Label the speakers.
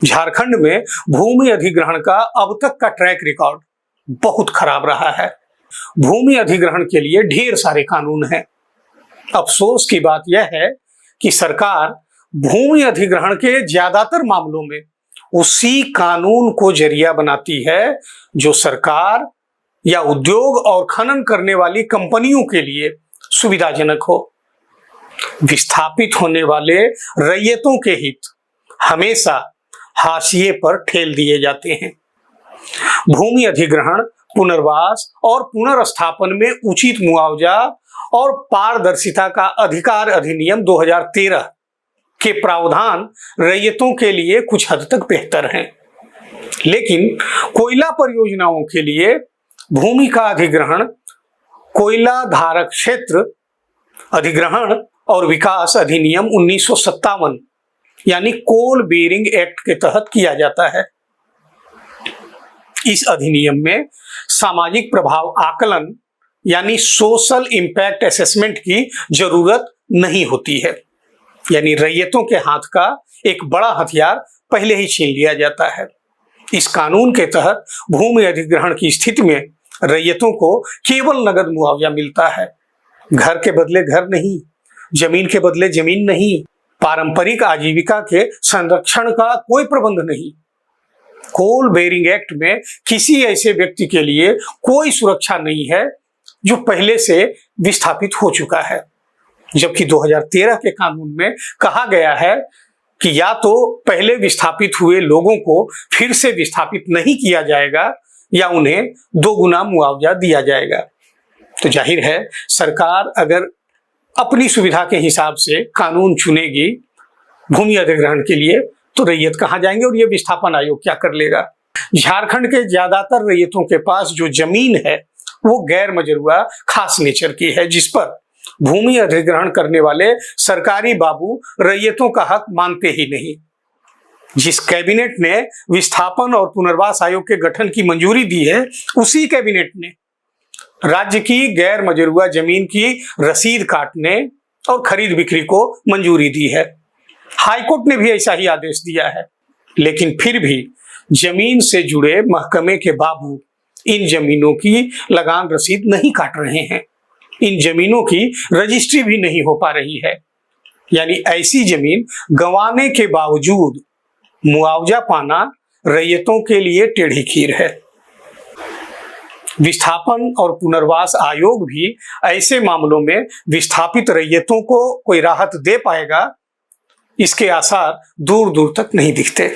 Speaker 1: झारखंड में भूमि अधिग्रहण का अब तक का ट्रैक रिकॉर्ड बहुत खराब रहा है। भूमि अधिग्रहण के लिए ढेर सारे कानून हैं। अफसोस की बात यह है कि सरकार भूमि अधिग्रहण के ज्यादातर मामलों में उसी कानून को जरिया बनाती है जो सरकार या उद्योग और खनन करने वाली कंपनियों के लिए सुविधाजनक हो। विस्थापित होने वाले रैयतों के हित हमेशा हाशिए पर ठेल दिए जाते हैं। भूमि अधिग्रहण, पुनर्वास और पुनर्स्थापन में उचित मुआवजा और पारदर्शिता का अधिकार अधिनियम 2013 के प्रावधान रैयतों के लिए कुछ हद तक बेहतर हैं, लेकिन कोयला परियोजनाओं के लिए भूमि का अधिग्रहण कोयला धारक क्षेत्र अधिग्रहण और विकास अधिनियम 1957 यानी कोल बेरिंग एक्ट के तहत किया जाता है। इस अधिनियम में सामाजिक प्रभाव आकलन यानी सोशल इंपैक्ट असेसमेंट की जरूरत नहीं होती है, यानी रैयतों के हाथ का एक बड़ा हथियार पहले ही छीन लिया जाता है। इस कानून के तहत भूमि अधिग्रहण की स्थिति में रैयतों को केवल नगद मुआवजा मिलता है। घर के बदले घर नहीं, जमीन के बदले जमीन नहीं, पारंपरिक आजीविका के संरक्षण का कोई प्रबंध नहीं। कोल बेरिंग एक्ट में किसी ऐसे व्यक्ति के लिए कोई सुरक्षा नहीं है जो पहले से विस्थापित हो चुका है, जबकि 2013 के कानून में कहा गया है कि या तो पहले विस्थापित हुए लोगों को फिर से विस्थापित नहीं किया जाएगा या उन्हें दोगुना मुआवजा दिया जाएगा। तो जाहिर है सरकार अगर अपनी सुविधा के हिसाब से कानून चुनेगी भूमि अधिग्रहण के लिए तो रैयत कहाँ जाएंगे और ये विस्थापन आयोग क्या कर लेगा। झारखंड के ज्यादातर रैयतों के पास जो जमीन है वो गैर मजरूआ खास नेचर की है, जिस पर भूमि अधिग्रहण करने वाले सरकारी बाबू रैयतों का हक मानते ही नहीं। जिस कैबिनेट ने विस्थापन और पुनर्वास आयोग के गठन की मंजूरी दी है, उसी कैबिनेट ने राज्य की गैर मजरूआ जमीन की रसीद काटने और खरीद बिक्री को मंजूरी दी है। हाईकोर्ट ने भी ऐसा ही आदेश दिया है, लेकिन फिर भी जमीन से जुड़े महकमे के बाबू इन जमीनों की लगान रसीद नहीं काट रहे हैं। इन जमीनों की रजिस्ट्री भी नहीं हो पा रही है, यानी ऐसी जमीन गंवाने के बावजूद मुआवजा पाना रैयतों के लिए टेढ़ी खीर है। विस्थापन और पुनर्वास आयोग भी ऐसे मामलों में विस्थापित रैयतों को कोई राहत दे पाएगा, इसके आसार दूर दूर तक नहीं दिखते।